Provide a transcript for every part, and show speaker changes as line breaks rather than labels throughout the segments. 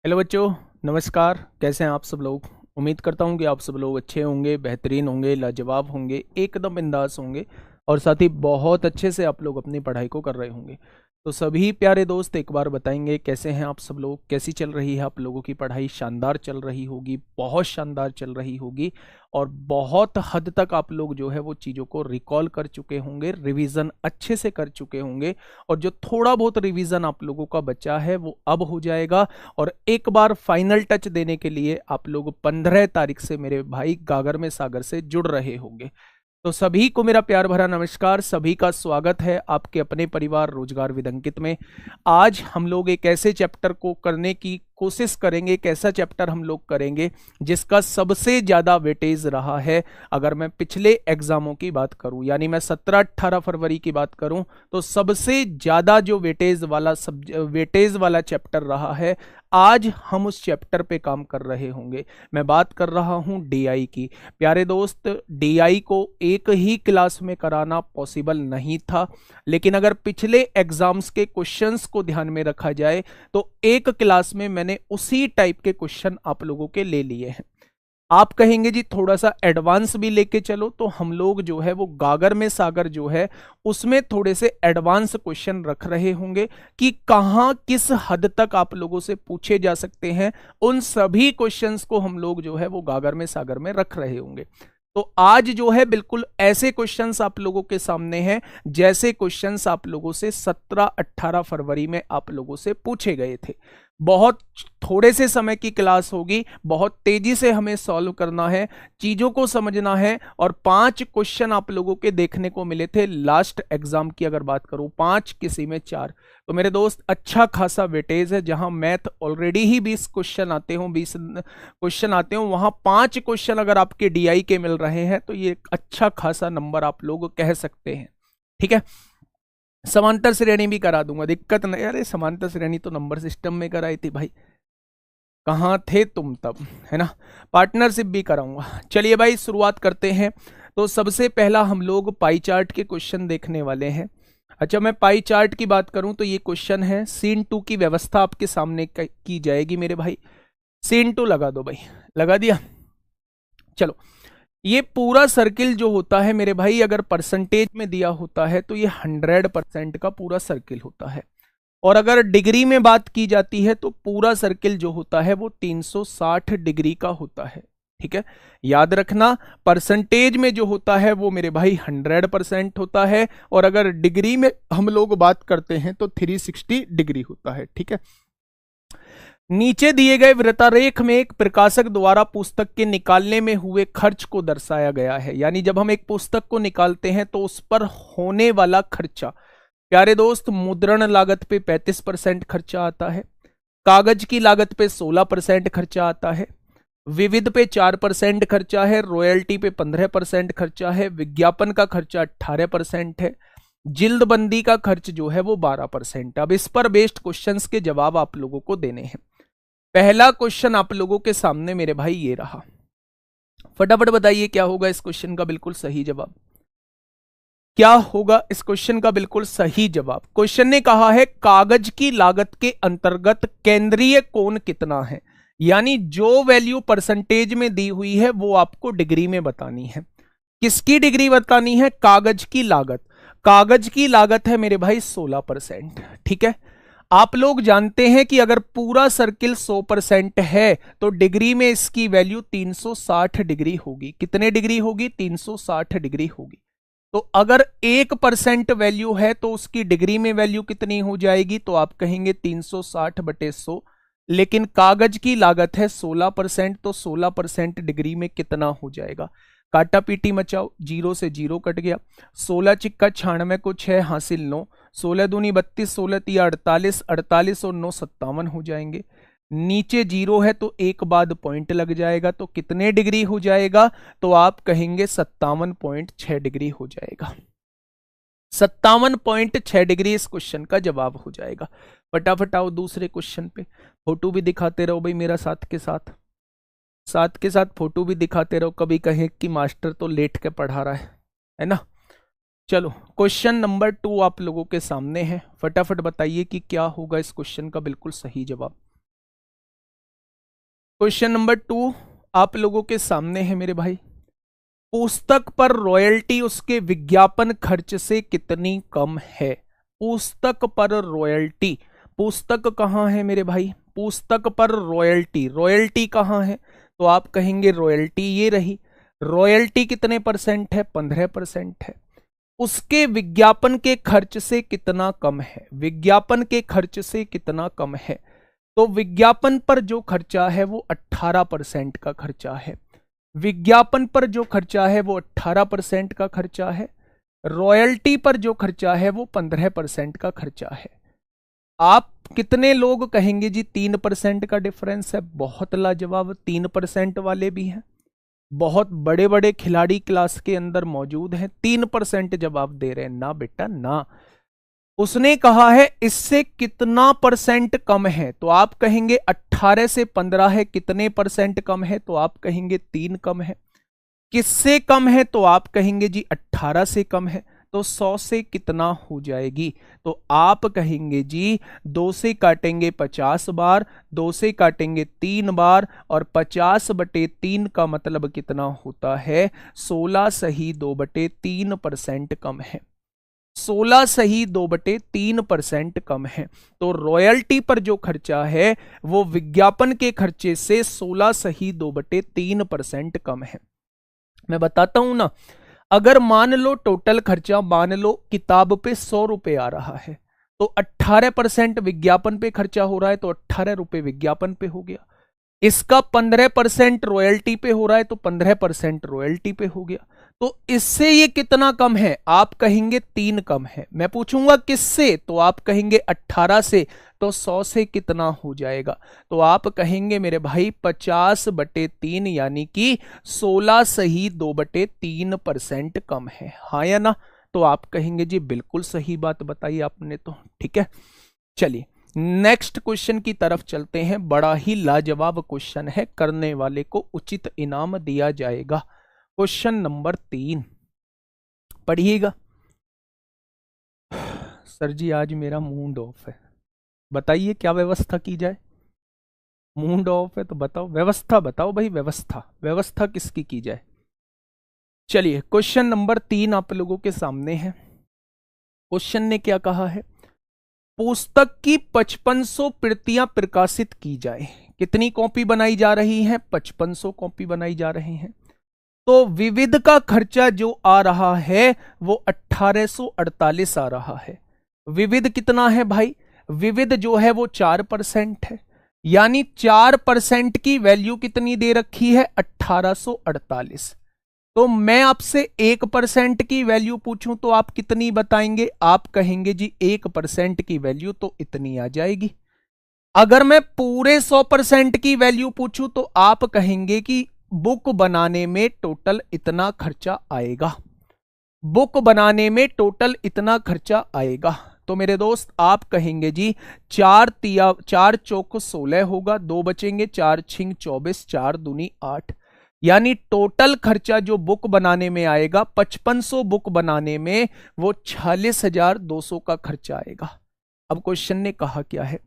Hello बच्चों, नमस्कार। कैसे हैं आप सब लोग? उम्मीद करता हूं कि आप सब लोग अच्छे होंगे, बेहतरीन होंगे, लाजवाब होंगे, एकदम बिंदास होंगे और साथ ही बहुत अच्छे से आप लोग अपनी पढ़ाई को कर रहे होंगे। तो सभी प्यारे दोस्त एक बार बताएंगे कैसे हैं आप सब लोग, कैसी चल रही है आप लोगों की पढ़ाई? शानदार चल रही होगी, बहुत शानदार चल रही होगी और बहुत हद तक आप लोग जो है वो चीज़ों को रिकॉल कर चुके होंगे, रिवीजन अच्छे से कर चुके होंगे और जो थोड़ा बहुत रिवीजन आप लोगों का बचा है वो अब हो जाएगा। और एक बार फाइनल टच देने के लिए आप लोग 15 तारीख से मेरे भाई गागर में सागर से जुड़ रहे होंगे। तो सभी को मेरा प्यार भरा नमस्कार, सभी का स्वागत है आपके अपने परिवार रोजगार विद अंकित में। आज हम लोग एक ऐसे चैप्टर को करने की कोशिश करेंगे, एक ऐसा चैप्टर हम लोग करेंगे जिसका सबसे ज्यादा वेटेज रहा है। अगर मैं पिछले एग्जामों की बात करूं, यानी मैं 17-18 फरवरी की बात करूं, तो सबसे ज्यादा जो वेटेज वाला चैप्टर रहा है, आज हम उस चैप्टर पे काम कर रहे होंगे। मैं बात कर रहा हूं डीआई की। प्यारे दोस्त, डीआई को एक ही क्लास में कराना पॉसिबल नहीं था, लेकिन अगर पिछले एग्जाम्स के क्वेश्चंस को ध्यान में रखा जाए तो एक क्लास में मैंने उसी टाइप के क्वेश्चन आप लोगों के ले लिए हैं। आप कहेंगे जी थोड़ा सा एडवांस भी लेके चलो, तो हम लोग जो है वो गागर में सागर जो है उसमें थोड़े से एडवांस क्वेश्चन रख रहे होंगे कि कहां किस हद तक आप लोगों से पूछे जा सकते हैं। उन सभी क्वेश्चंस को हम लोग जो है वो गागर में सागर में रख रहे होंगे। तो आज जो है बिल्कुल ऐसे क्वेश्चंस आप लोगों के सामने हैं जैसे क्वेश्चंस आप लोगों से 17-18 फरवरी में आप लोगों से पूछे गए थे। बहुत थोड़े से समय की क्लास होगी, बहुत तेजी से हमें सॉल्व करना है, चीजों को समझना है। और 5 क्वेश्चन आप लोगों के देखने को मिले थे लास्ट एग्जाम की अगर बात करूं, 5 किसी में 4। तो मेरे दोस्त अच्छा खासा वेटेज है। जहां मैथ ऑलरेडी ही 20 क्वेश्चन आते हो, 20 क्वेश्चन आते हो, वहां 5 क्वेश्चन अगर आपके डीआई के मिल रहे हैं तो ये अच्छा खासा नंबर आप लोग कह सकते हैं। ठीक है, समांतर श्रेणी भी करा दूंगा, दिक्कत नहीं। अरे समांतर श्रेणी तो नंबर सिस्टम में कराई थी भाई, कहाँ थे तुम तब, है ना। पार्टनरशिप भी कराऊंगा। चलिए भाई शुरुआत करते हैं। तो सबसे पहला हम लोग पाई चार्ट के क्वेश्चन देखने वाले हैं। अच्छा, मैं पाई चार्ट की बात करूं तो ये क्वेश्चन है, सीन 2 की व्यवस्था आपके सामने की जाएगी मेरे भाई। सीन 2 लगा दो भाई, लगा दिया। चलो, ये पूरा सर्किल जो होता है मेरे भाई, अगर परसेंटेज में दिया होता है तो ये 100% का पूरा सर्किल होता है। और अगर डिग्री में बात की जाती है तो पूरा सर्किल जो होता है वो 360 डिग्री का होता है। ठीक है, याद रखना, परसेंटेज में जो होता है वो मेरे भाई 100% होता है और अगर डिग्री में हम लोग बात करते हैं तो 360 डिग्री होता है। ठीक है, नीचे दिए गए वृत्तारेख में एक प्रकाशक द्वारा पुस्तक के निकालने में हुए खर्च को दर्शाया गया है। यानी जब हम एक पुस्तक को निकालते हैं तो उस पर होने वाला खर्चा, प्यारे दोस्त, मुद्रण लागत पे 35% खर्चा आता है, कागज की लागत पे 16% खर्चा आता है, विविध पे 4% खर्चा है, रॉयल्टी पे 15% खर्चा है, विज्ञापन का खर्चा 18% है, जिल्दबंदी का खर्च जो है वो 12%। अब इस पर बेस्ड क्वेश्चंस के जवाब आप लोगों को देने हैं। पहला क्वेश्चन आप लोगों के सामने मेरे भाई ये रहा, फटाफट बताइए क्या होगा इस क्वेश्चन का बिल्कुल सही जवाब। क्या होगा इस क्वेश्चन का बिल्कुल सही जवाब? क्वेश्चन ने कहा है कागज की लागत के अंतर्गत केंद्रीय कोण कितना है। यानी जो वैल्यू परसेंटेज में दी हुई है वो आपको डिग्री में बतानी है। किसकी डिग्री बतानी है? कागज की लागत। कागज की लागत है मेरे भाई 16%। ठीक है, आप लोग जानते हैं कि अगर पूरा सर्किल 100% है तो डिग्री में इसकी वैल्यू 360 डिग्री होगी। कितने डिग्री होगी? 360 डिग्री होगी। तो अगर 1% वैल्यू है तो उसकी डिग्री में वैल्यू कितनी हो जाएगी? तो आप कहेंगे 360/100। लेकिन कागज की लागत है 16%, तो 16% डिग्री में कितना हो जाएगा? काटा पीटी मचाओ, 0 से 0 कट गया। 16 चिक्का 96 को 6 हासिल 9, 16 दूनी 32, 16 तिया 48, 48 और 9 57 हो जाएंगे। नीचे 0 है तो एक बाद पॉइंट लग जाएगा, तो कितने डिग्री हो जाएगा? तो आप कहेंगे 57.6 डिग्री हो जाएगा। 57.6 डिग्री इस क्वेश्चन का जवाब हो जाएगा। फटाफट आओ दूसरे क्वेश्चन पे। फोटो भी दिखाते रहो भाई मेरा, साथ के साथ फोटो भी दिखाते रहो, कभी कहें कि मास्टर तो लेट के पढ़ा रहा है ना। चलो, क्वेश्चन नंबर 2 आप लोगों के सामने है। फटाफट बताइए कि क्या होगा इस क्वेश्चन का बिल्कुल सही जवाब। क्वेश्चन नंबर 2 आप लोगों के सामने है मेरे भाई। पुस्तक पर रॉयल्टी उसके विज्ञापन खर्च से कितनी कम है? पुस्तक पर रॉयल्टी, पुस्तक कहाँ है मेरे भाई? पुस्तक पर रॉयल्टी, रॉयल्टी कहाँ है? तो आप कहेंगे रॉयल्टी ये रही। रॉयल्टी कितने परसेंट है? 15% है। उसके विज्ञापन के खर्च से कितना कम है? विज्ञापन के खर्च से कितना कम है? तो विज्ञापन पर जो खर्चा है वो 18% का खर्चा है। विज्ञापन पर जो खर्चा है वो 18% का खर्चा है। रॉयल्टी पर जो खर्चा है वो 15% का खर्चा है। आप कितने लोग कहेंगे जी 3% का डिफरेंस है? बहुत लाजवाब, 3% वाले भी हैं, बहुत बड़े बड़े खिलाड़ी क्लास के अंदर मौजूद हैं, 3% जवाब दे रहे हैं। ना बेटा ना, उसने कहा है इससे कितना परसेंट कम है? तो आप कहेंगे 18 से 15 है, कितने परसेंट कम है? तो आप कहेंगे 3 कम है। किससे कम है? तो आप कहेंगे जी 18 से कम है। तो 100 से कितना हो जाएगी? तो आप कहेंगे जी 2 से काटेंगे 50 बार, 2 से काटेंगे 3 बार, और 50/3 का मतलब कितना होता है? 16 सही 2/3% कम है। 16 सही 2/3% कम है। तो रॉयल्टी पर जो खर्चा है वो विज्ञापन के खर्चे से 16 सही 2/3% कम है। मैं बताता हूं ना, अगर मान लो टोटल खर्चा, मान लो किताब पे 100 रुपए आ रहा है, तो 18% विज्ञापन पे खर्चा हो रहा है, तो 18 रुपए विज्ञापन पे हो गया। इसका 15% रॉयल्टी पे हो रहा है, तो 15% रॉयल्टी पे हो गया। तो इससे ये कितना कम है? आप कहेंगे 3 कम है। मैं पूछूंगा किससे? तो आप कहेंगे 18 से। तो 100 से कितना हो जाएगा? तो आप कहेंगे मेरे भाई 50/3, यानी कि 16 सही 2/3% कम है। हाँ या ना? तो आप कहेंगे जी बिल्कुल सही बात बताई आपने तो। ठीक है, चलिए नेक्स्ट क्वेश्चन की तरफ चलते हैं। बड़ा ही लाजवाब क्वेश्चन है, करने वाले को उचित इनाम दिया जाएगा। क्वेश्चन नंबर 3 पढ़िएगा। सर जी आज मेरा मूड ऑफ है, बताइए क्या व्यवस्था की जाए? मूड ऑफ है तो बताओ, व्यवस्था बताओ भाई, व्यवस्था व्यवस्था किसकी की जाए? चलिए क्वेश्चन नंबर 3 आप लोगों के सामने है। क्वेश्चन ने क्या कहा है? पुस्तक की 5500 प्रतियां प्रकाशित की जाए। कितनी कॉपी बनाई जा रही हैं? 5500 कॉपी बनाई जा रही हैं। तो विविध का खर्चा जो आ रहा है वो 1848 आ रहा है। विविध कितना है भाई? विविध जो है वो 4% है, यानी 4% की वैल्यू कितनी दे रखी है? 1848। तो मैं आपसे 1% की वैल्यू पूछूं तो आप कितनी बताएंगे? आप कहेंगे जी 1% की वैल्यू तो इतनी आ जाएगी। अगर मैं पूरे 100% की वैल्यू पूछूं तो आप कहेंगे कि बुक बनाने में टोटल इतना खर्चा आएगा। बुक बनाने में टोटल इतना खर्चा आएगा। तो मेरे दोस्त आप कहेंगे जी 4 चौक 16 होगा, 2 बचेंगे, 4 छिंग 24, 4 दूनी 8, यानी टोटल खर्चा जो बुक बनाने में आएगा 5500 बुक बनाने में वो 46,200 का खर्चा आएगा। अब क्वेश्चन ने कहा क्या है?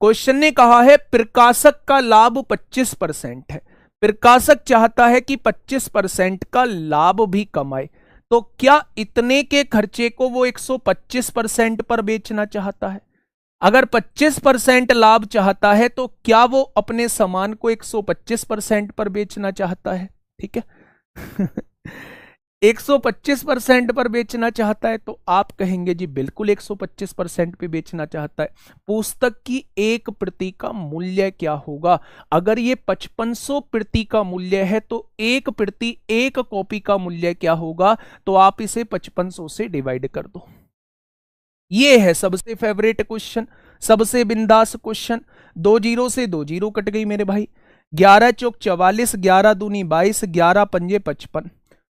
क्वेश्चन ने कहा है प्रकाशक का लाभ 25% है। प्रकाशक चाहता है कि 25% का लाभ भी कमाए। तो क्या इतने के खर्चे को वो 125% पर बेचना चाहता है? अगर 25% लाभ चाहता है तो क्या वो अपने सामान को 125% पर बेचना चाहता है? ठीक है 125% पर बेचना चाहता है तो आप कहेंगे जी बिल्कुल 125% पे बेचना चाहता है। पुस्तक की एक प्रति का मूल्य क्या होगा? अगर ये 5500 प्रति का मूल्य है तो एक प्रति एक कॉपी का मूल्य क्या होगा? तो आप इसे 5500 से डिवाइड कर दो। ये है सबसे फेवरेट क्वेश्चन, सबसे बिंदास क्वेश्चन। 2 जीरो से 2 जीरो कट गई मेरे भाई। 11 चौक 44, 11 दूनी 22, 11 पंजे 55,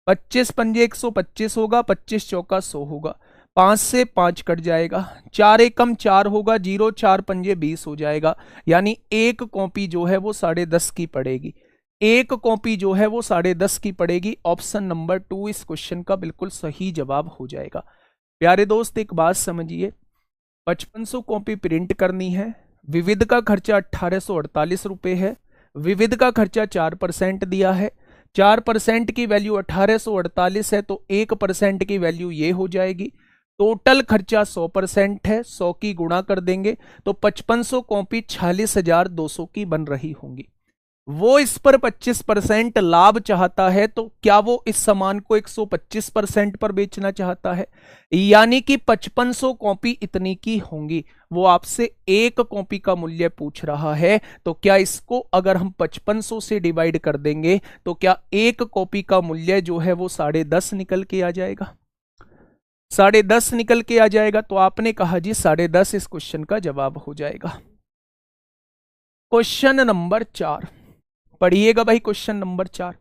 25 पंजे 125 होगा, 25 चौका 100 होगा। 5 से 5 कट जाएगा, 4 एकम 4 होगा, 0 4 पंजे 20 हो जाएगा। यानी एक कॉपी जो है वो 10.5 की पड़ेगी। एक कॉपी जो है वो 10.5 की पड़ेगी। ऑप्शन नंबर 2 इस क्वेश्चन का बिल्कुल सही जवाब हो जाएगा। प्यारे दोस्त एक बात समझिए, 5500 कॉपी प्रिंट करनी है, विविध का खर्चा 1848 रुपए है, विविध का खर्चा 4% दिया है, 4% की वैल्यू 1848 है, तो 1% की वैल्यू ये हो जाएगी। टोटल खर्चा 100% है, 100 की गुणा कर देंगे तो 5500 कॉपी 46,200 की बन रही होंगी। वो इस पर 25% लाभ चाहता है, तो क्या वो इस सामान को 125% पर बेचना चाहता है, यानी कि 5500 कॉपी इतनी की होंगी। वो आपसे एक कॉपी का मूल्य पूछ रहा है, तो क्या इसको अगर हम 5500 से डिवाइड कर देंगे तो क्या एक कॉपी का मूल्य जो है वो 10.5 निकल के आ जाएगा, 10.5 निकल के आ जाएगा। तो आपने कहा जी 10.5 इस क्वेश्चन का जवाब हो जाएगा। क्वेश्चन नंबर 4 पढ़िएगा भाई, क्वेश्चन नंबर 4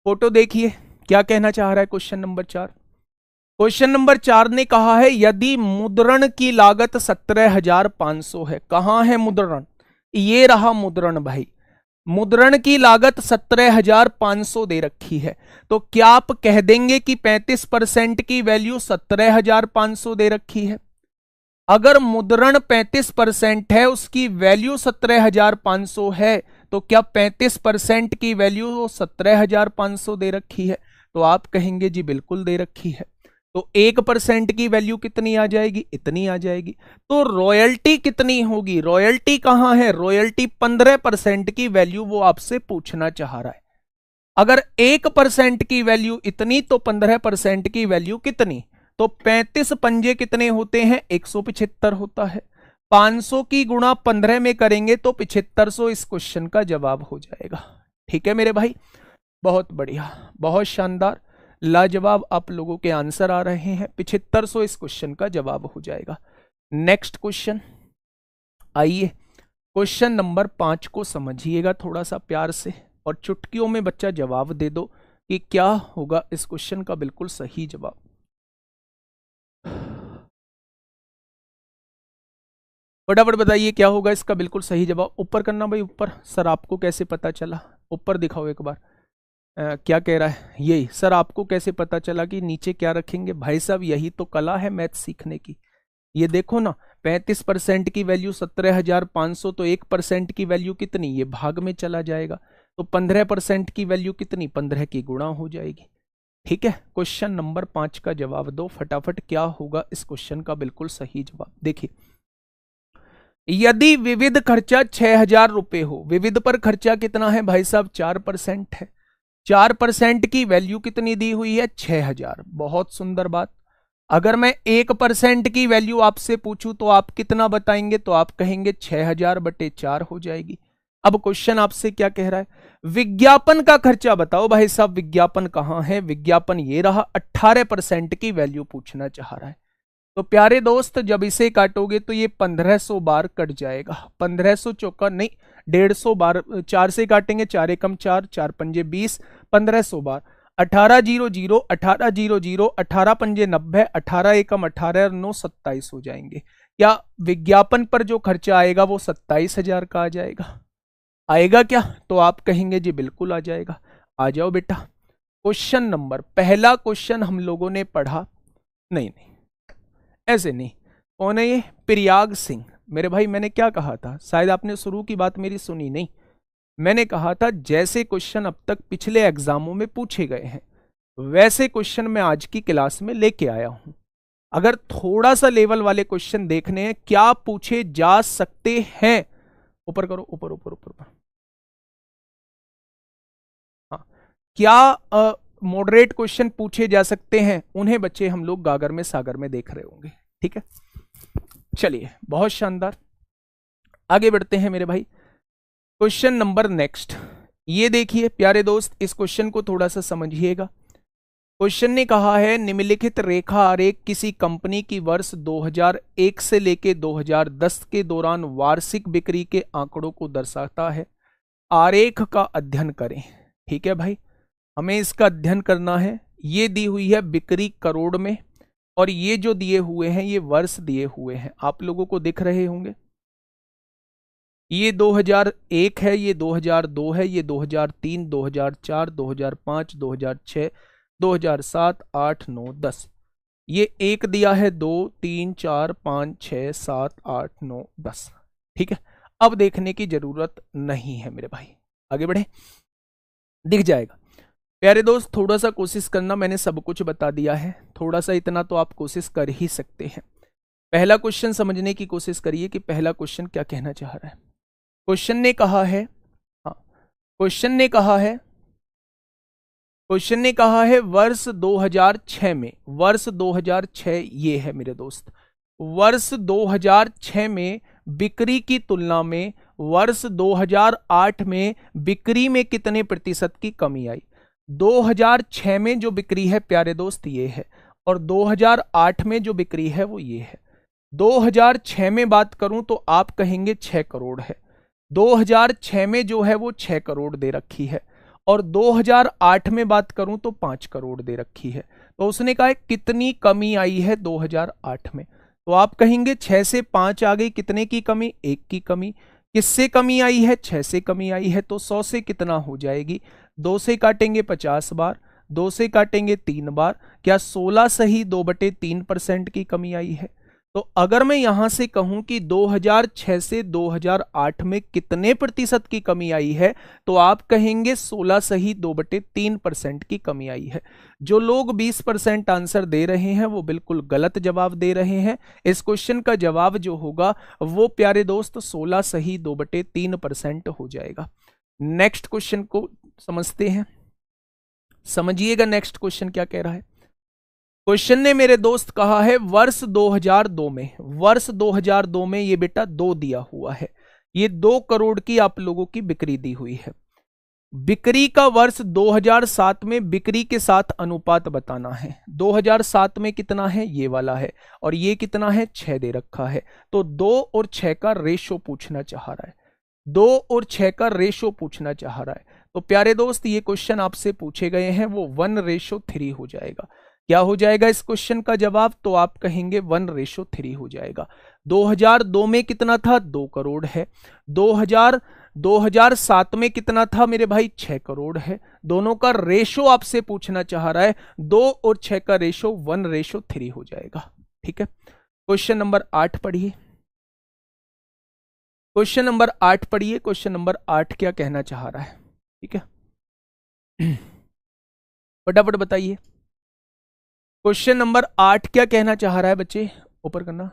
फोटो देखिए क्या कहना चाह रहा है क्वेश्चन नंबर 4। क्वेश्चन नंबर 4 ने कहा है यदि मुद्रण की लागत 17,500 है। कहां है मुद्रण, ये रहा मुद्रण भाई। मुद्रण की लागत 17,500 दे रखी है, तो क्या आप कह देंगे कि 35% की वैल्यू 17,500 दे रखी है। अगर मुद्रण 35% है, उसकी वैल्यू 17,500 है, तो क्या 35% की वैल्यू 17,500 दे रखी है। तो आप कहेंगे जी बिल्कुल दे रखी है। तो 1% की वैल्यू कितनी आ जाएगी, इतनी आ जाएगी। तो रॉयल्टी कितनी होगी, रॉयल्टी कहां है, रॉयल्टी 15% की वैल्यू वो आपसे पूछना चाह रहा है। अगर 1% की वैल्यू इतनी तो 15% की वैल्यू कितनी, तो 35 पंजे कितने होते हैं, 175 होता है। 500 की गुणा 15 में करेंगे तो 7500 इस क्वेश्चन का जवाब हो जाएगा। ठीक है मेरे भाई, बहुत बढ़िया, बहुत शानदार, लाजवाब आप लोगों के आंसर आ रहे हैं। 7500 इस क्वेश्चन का जवाब हो जाएगा। नेक्स्ट क्वेश्चन, आइए क्वेश्चन नंबर 5 को समझिएगा थोड़ा सा प्यार से, और चुटकियों में बच्चा जवाब दे दो कि क्या होगा इस क्वेश्चन का बिल्कुल सही जवाब। फटाफट बताइए क्या होगा इसका बिल्कुल सही जवाब। ऊपर करना भाई, ऊपर। सर आपको कैसे पता चला, ऊपर दिखाओ एक बार। क्या कह रहा है, यही सर आपको कैसे पता चला कि नीचे क्या रखेंगे। भाई साहब यही तो कला है मैथ सीखने की। ये देखो ना, 35% की वैल्यू 17,500, तो 1% की वैल्यू कितनी, ये भाग में चला जाएगा। तो 15% की वैल्यू कितनी, 15 की गुणा हो जाएगी। ठीक है, क्वेश्चन नंबर 5 का जवाब दो फटाफट, क्या होगा इस क्वेश्चन का बिल्कुल सही जवाब। देखिए, यदि विविध खर्चा 6,000 रुपए हो, विविध पर खर्चा कितना है भाई साहब, 4% है। 4% की वैल्यू कितनी दी हुई है, 6,000। बहुत सुंदर बात। अगर मैं 1% की वैल्यू आपसे पूछूं तो आप कितना बताएंगे, तो आप कहेंगे 6,000/4 हो जाएगी। अब क्वेश्चन आपसे क्या कह रहा है, विज्ञापन का खर्चा बताओ भाई साहब। विज्ञापन कहां है, विज्ञापन ये रहा, 18% की वैल्यू पूछना चाह रहा है। तो प्यारे दोस्त जब इसे काटोगे तो ये 1500 बार कट जाएगा। 1500 चौका नहीं, 150 बार। 4 से काटेंगे, 4 एकम 4, 4 पंजे 20, 1500 बार। 1800, 1800, 18 पंजे 90, 18 एकम 18 और 9 27 हो जाएंगे। क्या विज्ञापन पर जो खर्चा आएगा वो 27,000 का आ जाएगा, आएगा क्या। तो आप कहेंगे जी बिल्कुल आ जाएगा। आ जाओ बेटा, क्वेश्चन नंबर, पहला क्वेश्चन हम लोगों ने पढ़ा, नहीं नहीं ऐसे नहीं। कौन है ये, प्रयाग सिंह। मेरे भाई मैंने क्या कहा था, शायद आपने शुरू की बात मेरी सुनी नहीं। मैंने कहा था जैसे क्वेश्चन अब तक पिछले एग्जामों में पूछे गए हैं वैसे क्वेश्चन मैं आज की क्लास में लेके आया हूं। अगर थोड़ा सा लेवल वाले क्वेश्चन देखने हैं क्या पूछे जा सकते हैं, ऊपर करो, ऊपर ऊपर ऊपर ऊपर। हाँ, क्या मॉडरेट क्वेश्चन पूछे जा सकते हैं, उन्हें बच्चे हम लोग गागर में सागर में देख रहे होंगे। ठीक है, चलिए बहुत शानदार, आगे बढ़ते हैं मेरे भाई। क्वेश्चन नंबर नेक्स्ट, ये देखिए प्यारे दोस्त, इस क्वेश्चन को थोड़ा सा समझिएगा। क्वेश्चन ने कहा है निम्नलिखित रेखा आरेख किसी कंपनी की वर्ष 2001 से लेके 2010 के दौरान वार्षिक बिक्री के आंकड़ों को दर्शाता है। आरेख का अध्ययन करें। ठीक है भाई, हमें इसका अध्ययन करना है। ये दी हुई है बिक्री करोड़ में, और ये जो दिए हुए हैं ये वर्ष दिए हुए हैं, आप लोगों को दिख रहे होंगे। ये 2001 है, ये 2002 है, ये 2003, 2004, 2005, 2006, 2007, 8, 9, 10। ये एक दिया है, 2, 3, 4, 5, 6, 7, 8, 9, 10। ठीक है, अब देखने की जरूरत नहीं है मेरे भाई। आगे बढ़े, दिख जाएगा। प्यारे दोस्त थोड़ा सा कोशिश करना, मैंने सब कुछ बता दिया है, थोड़ा सा इतना तो आप कोशिश कर ही सकते हैं। पहला क्वेश्चन समझने की कोशिश करिए कि पहला क्वेश्चन क्या कहना चाह रहा है। क्वेश्चन ने कहा है, हाँ क्वेश्चन ने कहा है, क्वेश्चन ने कहा है वर्ष 2006 में, वर्ष 2006 ये है मेरे दोस्त, वर्ष 2006 में बिक्री की तुलना में वर्ष 2008 में बिक्री में कितने प्रतिशत की कमी आई। 2006 में जो बिक्री है प्यारे दोस्त ये है, और 2008 में जो बिक्री है वो ये है। 2006 में बात करूं तो आप कहेंगे 6 करोड़ है, 2006 में जो है वो 6 करोड़ दे रखी है, और 2008 में बात करूं तो 5 करोड़ दे रखी है। तो उसने कहा कितनी कमी आई है 2008 में, तो आप कहेंगे 6 से 5 आ गई, कितने की कमी, 1 की कमी। किससे कमी आई है, 6 से कमी आई है, तो 100 से कितना हो जाएगी, 2 से काटेंगे 50 बार, 2 से काटेंगे 3 बार, क्या 16 सही 2/3% की कमी आई है। तो अगर मैं यहां से कहूं कि 2006 से 2008 में कितने प्रतिशत की कमी आई है, तो आप कहेंगे 16 सही 2/3% की कमी आई है। जो लोग 20% आंसर दे रहे हैं वो बिल्कुल गलत जवाब दे रहे हैं। इस क्वेश्चन का जवाब जो होगा वो प्यारे दोस्त 16 सही 2/3% हो जाएगा। नेक्स्ट क्वेश्चन को समझते हैं, समझिएगा नेक्स्ट क्वेश्चन क्या कह रहा है। क्वेश्चन ने मेरे दोस्त कहा है वर्ष 2002 में, वर्ष 2002 में ये बेटा 2 दिया हुआ है, ये 2 करोड़ की आप लोगों की बिक्री दी हुई है। बिक्री का वर्ष 2007 में बिक्री के साथ अनुपात बताना है। 2007 में कितना है, ये वाला है, और ये कितना है, 6 दे रखा है। तो 2 और 6 का रेशो पूछना चाह रहा है, 2 और 6 का रेशो पूछना चाह रहा है। तो प्यारे दोस्त ये क्वेश्चन आपसे पूछे गए हैं वो 1:3 हो जाएगा। क्या हो जाएगा इस क्वेश्चन का जवाब, तो आप कहेंगे 1:3 हो जाएगा। 2002 में कितना था, 2 करोड़ है। 2007 में कितना था मेरे भाई, 6 करोड़ है। दोनों का रेशो आपसे पूछना चाह रहा है, 2 और 6 का रेशो 1:3 हो जाएगा। ठीक है, क्वेश्चन नंबर 8 पढ़िए, क्वेश्चन नंबर 8 पढ़िए। क्वेश्चन नंबर 8 क्या कहना चाह रहा है, ठीक है फटाफट बताइए। क्वेश्चन नंबर 8 क्या कहना चाह रहा है बच्चे, ऊपर करना।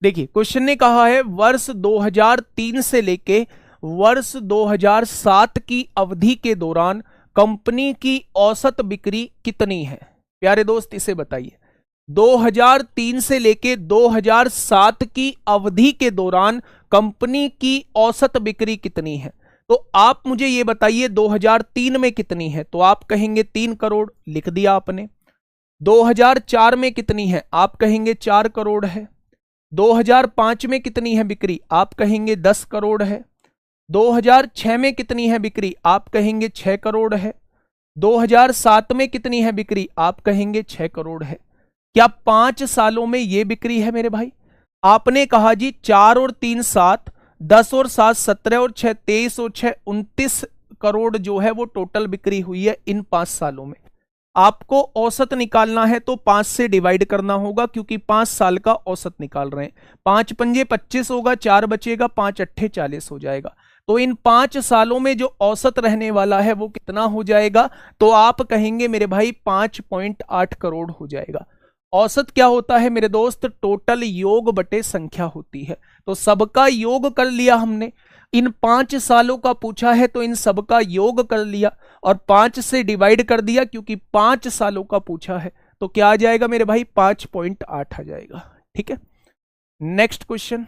देखिए क्वेश्चन ने कहा है वर्ष 2003 से लेके वर्ष 2007 की अवधि के दौरान कंपनी की औसत बिक्री कितनी है। प्यारे दोस्त इसे बताइए, 2003 से लेके 2007 की अवधि के दौरान कंपनी की औसत बिक्री कितनी है। तो आप मुझे ये बताइए 2003 में कितनी है, तो आप कहेंगे 3 करोड़, लिख दिया आपने। 2004 में कितनी है, आप कहेंगे 4 करोड़ है। 2005 में कितनी है बिक्री, आप कहेंगे 10 करोड़ है। 2006 में कितनी है बिक्री, आप कहेंगे 6 करोड़ है। 2007 में कितनी है बिक्री, आप कहेंगे 6 करोड़ है। क्या 5 सालों में ये बिक्री है मेरे भाई। आपने कहा जी 4 और 3 7, 10 और 7 17 और 6 23 और 6 29 करोड़ जो है वो टोटल बिक्री हुई है इन 5 सालों में। आपको औसत निकालना है तो 5 से डिवाइड करना होगा, क्योंकि 5 साल का औसत निकाल रहे हैं। 5 पंजे 25 होगा, 4 बचेगा, 5 अट्ठे 40 हो जाएगा। तो इन 5 सालों में जो औसत रहने वाला है वो कितना हो जाएगा, तो आप कहेंगे मेरे भाई 5.8 करोड़ हो जाएगा। औसत क्या होता है मेरे दोस्त, टोटल योग बटे संख्या होती है। तो सबका योग कर लिया हमने, इन 5 सालों का पूछा है तो इन सबका योग कर लिया और 5 से डिवाइड कर दिया, क्योंकि 5 सालों का पूछा है। तो क्या आ जाएगा मेरे भाई, 5.8 आ जाएगा। ठीक है, नेक्स्ट क्वेश्चन,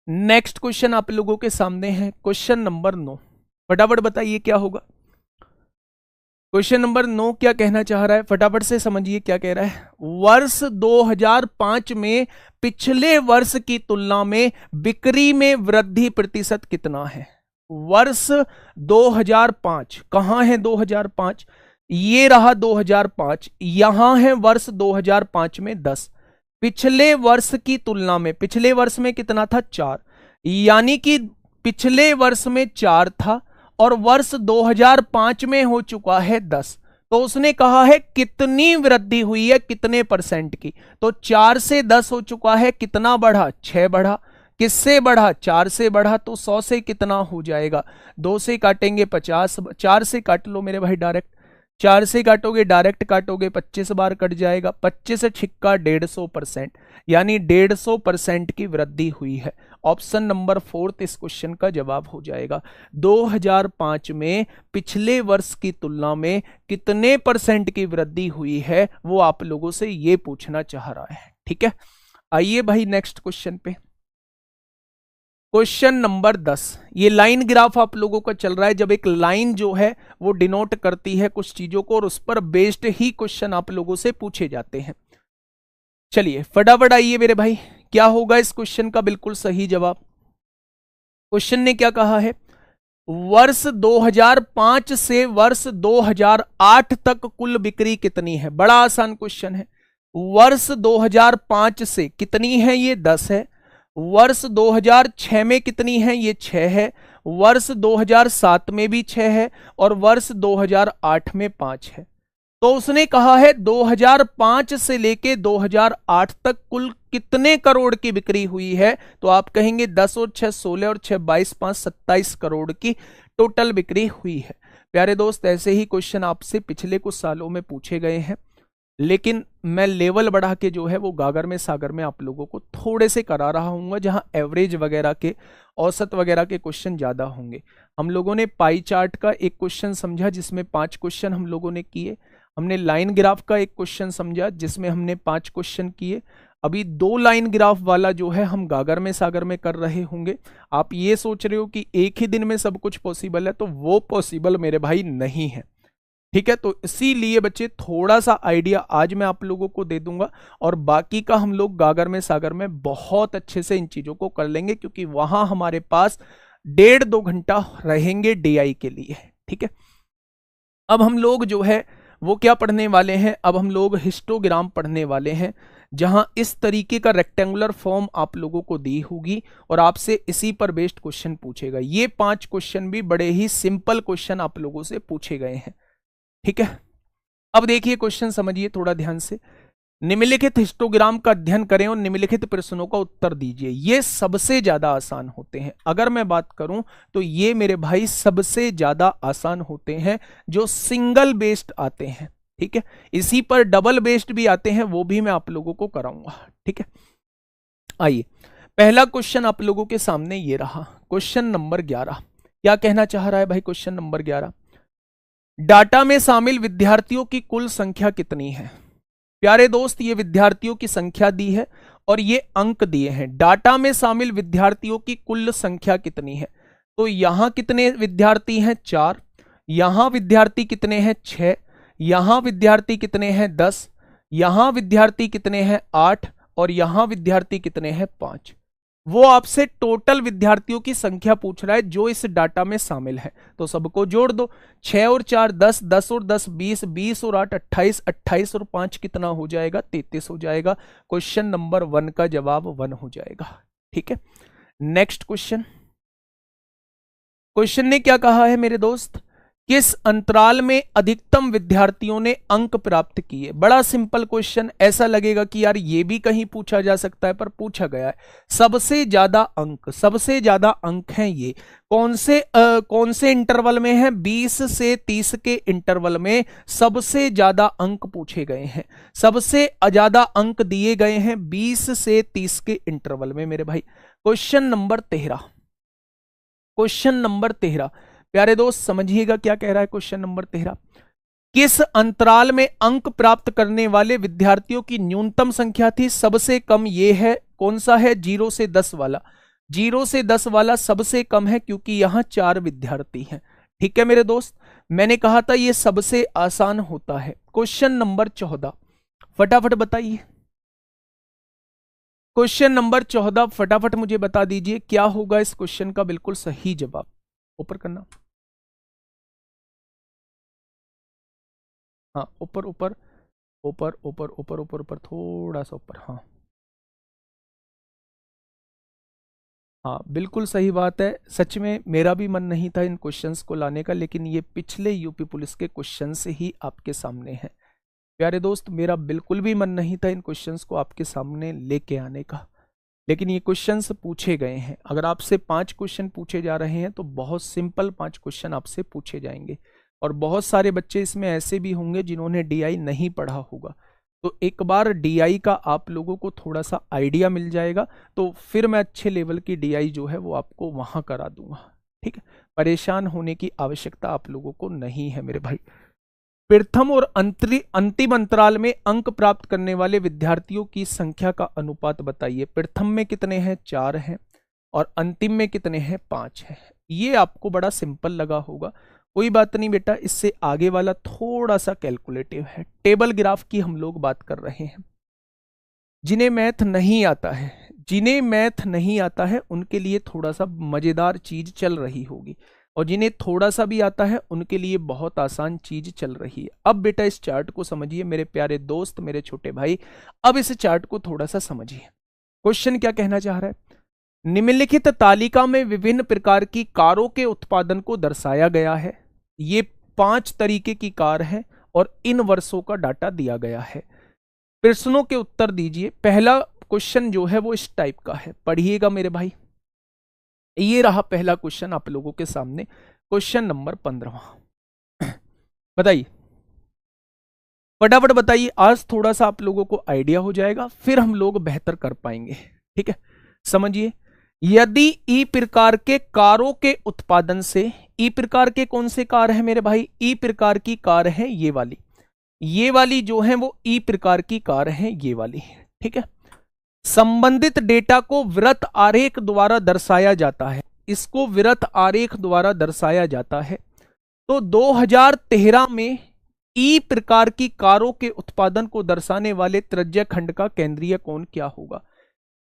नेक्स्ट क्वेश्चन आप लोगों के सामने है, क्वेश्चन नंबर 9। फटाफट बताइए क्या होगा। क्वेश्चन नंबर 9 क्या कहना चाह रहा है, फटाफट से समझिए क्या कह रहा है। वर्ष 2005 में पिछले वर्ष की तुलना में बिक्री में वृद्धि प्रतिशत कितना है। वर्ष 2005 कहां है, 2005 ये रहा 2005, यहां है वर्ष 2005 में 10। पिछले वर्ष की तुलना में, पिछले वर्ष में कितना था, 4, यानी कि पिछले वर्ष में 4 था और वर्ष 2005 में हो चुका है 10। तो उसने कहा है कितनी वृद्धि हुई है, कितने परसेंट की। तो 4 से 10 हो चुका है, कितना बढ़ा, 6 बढ़ा। किससे बढ़ा, 4 से बढ़ा, तो 100 से कितना हो जाएगा, 2 से काटेंगे 50, 4 से काट लो मेरे भाई डायरेक्ट, 4 से काटोगे डायरेक्ट काटोगे 25 बार कट जाएगा, 25 छिक्का 150%, यानी 150% की वृद्धि हुई है। ऑप्शन नंबर 4 इस क्वेश्चन का जवाब हो जाएगा। 2005 में पिछले वर्ष की तुलना में कितने परसेंट की वृद्धि हुई है, वो आप लोगों से ये पूछना चाह रहा है। ठीक है, आइए भाई नेक्स्ट क्वेश्चन पे। क्वेश्चन नंबर 10, ये लाइन ग्राफ आप लोगों का चल रहा है। जब एक लाइन जो है वो डिनोट करती है कुछ चीजों को, और उस पर बेस्ड ही क्वेश्चन आप लोगों से पूछे जाते हैं। चलिए फटाफट आइए मेरे भाई, क्या होगा इस क्वेश्चन का बिल्कुल सही जवाब। क्वेश्चन ने क्या कहा है, वर्ष 2005 से वर्ष 2008 तक कुल बिक्री कितनी है। बड़ा आसान क्वेश्चन है। वर्ष 2005 से कितनी है, ये 10 है। वर्ष 2006 में कितनी है, ये 6 है। वर्ष 2007 में भी 6 है, और वर्ष 2008 में 5 है। तो उसने कहा है 2005 से लेके 2008 तक कुल कितने करोड़ की बिक्री हुई है। तो आप कहेंगे 10 और 6 16 और 6 22 5 27 करोड़ की टोटल बिक्री हुई है। प्यारे दोस्त, ऐसे ही क्वेश्चन आपसे पिछले कुछ सालों में पूछे गए हैं, लेकिन मैं लेवल बढ़ा के जो है वो गागर में सागर में आप लोगों को थोड़े से करा रहा हूँ, जहां एवरेज वगैरह के, औसत वगैरह के क्वेश्चन ज्यादा होंगे। हम लोगों ने पाई चार्ट का एक क्वेश्चन समझा जिसमें 5 क्वेश्चन हम लोगों ने किए। हमने लाइन ग्राफ का एक क्वेश्चन समझा जिसमें हमने 5 क्वेश्चन किए। अभी 2 लाइन ग्राफ वाला जो है हम गागर में सागर में कर रहे होंगे। आप ये सोच रहे हो कि एक ही दिन में सब कुछ पॉसिबल है, तो वो पॉसिबल मेरे भाई नहीं है। ठीक है, तो इसीलिए बच्चे थोड़ा सा आइडिया आज मैं आप लोगों को दे दूंगा, और बाकी का हम लोग गागर में सागर में बहुत अच्छे से इन चीजों को कर लेंगे, क्योंकि वहां हमारे पास 1.5-2 घंटा रहेंगे डीआई के लिए। ठीक है, अब हम लोग जो है वो क्या पढ़ने वाले हैं, अब हम लोग हिस्टोग्राम पढ़ने वाले हैं, जहां इस तरीके का रेक्टेंगुलर फॉर्म आप लोगों को दी होगी और आपसे इसी पर बेस्ड क्वेश्चन पूछेगा। ये 5 क्वेश्चन भी बड़े ही सिंपल क्वेश्चन आप लोगों से पूछे गए हैं। ठीक है, अब देखिए क्वेश्चन समझिए थोड़ा ध्यान से। निम्नलिखित हिस्टोग्राम का अध्ययन करें और निम्नलिखित प्रश्नों का उत्तर दीजिए। ये सबसे ज्यादा आसान होते हैं। अगर मैं बात करूं तो ये मेरे भाई सबसे ज्यादा आसान होते हैं जो सिंगल बेस्ड आते हैं। ठीक है, इसी पर डबल बेस्ड भी आते हैं, वो भी मैं आप लोगों को कराऊंगा। ठीक है, आइए पहला क्वेश्चन आप लोगों के सामने ये रहा, क्वेश्चन नंबर 11। क्या कहना चाह रहा है भाई क्वेश्चन नंबर 11, डाटा में शामिल विद्यार्थियों की कुल संख्या कितनी है। प्यारे दोस्त, ये विद्यार्थियों की संख्या दी है और ये अंक दिए हैं। डाटा में शामिल विद्यार्थियों की कुल संख्या कितनी है, तो यहां कितने विद्यार्थी हैं, 4। यहां विद्यार्थी कितने हैं, 6। यहां विद्यार्थी कितने हैं, 10। यहां विद्यार्थी कितने हैं, 8। और यहां विद्यार्थी कितने हैं, 5। वो आपसे टोटल विद्यार्थियों की संख्या पूछ रहा है जो इस डाटा में शामिल है। तो सबको जोड़ दो, 6 और 4 10, 10 और 10 20, 20 और 8 28, 28 और 5 कितना हो जाएगा, 33 हो जाएगा। क्वेश्चन नंबर 1 का जवाब 1 हो जाएगा। ठीक है, नेक्स्ट क्वेश्चन। क्वेश्चन ने क्या कहा है मेरे दोस्त, किस अंतराल में अधिकतम विद्यार्थियों ने अंक प्राप्त किए। बड़ा सिंपल क्वेश्चन, ऐसा लगेगा कि यार ये भी कहीं पूछा जा सकता है, पर पूछा गया है। सबसे ज्यादा अंक हैं ये कौन से इंटरवल में है, 20 से 30 के इंटरवल में सबसे ज्यादा अंक पूछे गए हैं। सबसे ज्यादा अंक दिए गए हैं 20 से 30 के इंटरवल में मेरे भाई। क्वेश्चन नंबर 13, प्यारे दोस्त समझिएगा क्या कह रहा है क्वेश्चन नंबर 13। किस अंतराल में अंक प्राप्त करने वाले विद्यार्थियों की न्यूनतम संख्या थी। सबसे कम ये है, कौन सा है, 0 से 10 वाला। 0 से 10 वाला सबसे कम है क्योंकि यहां 4 विद्यार्थी हैं। ठीक है मेरे दोस्त, मैंने कहा था ये सबसे आसान होता है। क्वेश्चन नंबर 14 फटाफट बताइए। क्वेश्चन नंबर 14 फटाफट मुझे बता दीजिए क्या होगा इस क्वेश्चन का बिल्कुल सही जवाब। ऊपर करना, हाँ ऊपर ऊपर ऊपर ऊपर ऊपर ऊपर ऊपर थोड़ा सा ऊपर, हाँ हाँ बिल्कुल सही बात है। सच में मेरा भी मन नहीं था इन क्वेश्चंस को लाने का, लेकिन ये पिछले यूपी पुलिस के क्वेश्चन से ही आपके सामने है। प्यारे दोस्त, मेरा बिल्कुल भी मन नहीं था इन क्वेश्चंस को आपके सामने लेके आने का, लेकिन ये क्वेश्चंस पूछे गए हैं। अगर आपसे 5 क्वेश्चन पूछे जा रहे हैं तो बहुत सिंपल 5 क्वेश्चन आपसे पूछे जाएंगे। और बहुत सारे बच्चे इसमें ऐसे भी होंगे जिन्होंने डीआई नहीं पढ़ा होगा, तो एक बार डीआई का आप लोगों को थोड़ा सा आइडिया मिल जाएगा, तो फिर मैं अच्छे लेवल की डीआई जो है वो आपको वहां करा दूंगा। ठीक है, परेशान होने की आवश्यकता आप लोगों को नहीं है मेरे भाई। प्रथम और अंतिम अंतराल में अंक प्राप्त करने वाले विद्यार्थियों की संख्या का अनुपात बताइए। प्रथम में कितने हैं? 4 हैं, और अंतिम में कितने हैं? 5 हैं। ये आपको बड़ा सिंपल लगा होगा, कोई बात नहीं बेटा, इससे आगे वाला थोड़ा सा कैलकुलेटिव है। टेबल ग्राफ की हम लोग बात कर रहे हैं। जिन्हें मैथ नहीं आता है, जिन्हें मैथ नहीं आता है उनके लिए थोड़ा सा मजेदार चीज चल रही होगी, और जिन्हें थोड़ा सा भी आता है उनके लिए बहुत आसान चीज चल रही है। अब बेटा इस चार्ट को समझिए मेरे प्यारे दोस्त, मेरे छोटे भाई, अब इस चार्ट को थोड़ा सा समझिए। क्वेश्चन क्या कहना चाह रहा है? निम्नलिखित तालिका में विभिन्न प्रकार की कारों के उत्पादन को दर्शाया गया है। ये 5 तरीके की कार है और इन वर्षों का डाटा दिया गया है। प्रश्नों के उत्तर दीजिए। पहला क्वेश्चन जो है वो इस टाइप का है, पढ़िएगा मेरे भाई। ये रहा पहला क्वेश्चन आप लोगों के सामने, क्वेश्चन नंबर 15। बताइए, फटाफट बताइए। आज थोड़ा सा आप लोगों को आइडिया हो जाएगा, फिर हम लोग बेहतर कर पाएंगे। ठीक है, समझिए। यदि ई प्रकार के कारों के उत्पादन से, ई प्रकार के कौन से कार है मेरे भाई? ई प्रकार की कार है ये वाली जो है वो ई प्रकार की कार है ये वाली। ठीक है, संबंधित डेटा को वृत्त आरेख द्वारा दर्शाया जाता है। इसको वृत्त आरेख द्वारा दर्शाया जाता है। तो 2013 में ई प्रकार की कारों के उत्पादन को दर्शाने वाले त्रिज्या खंड का केंद्रीय कोण क्या होगा?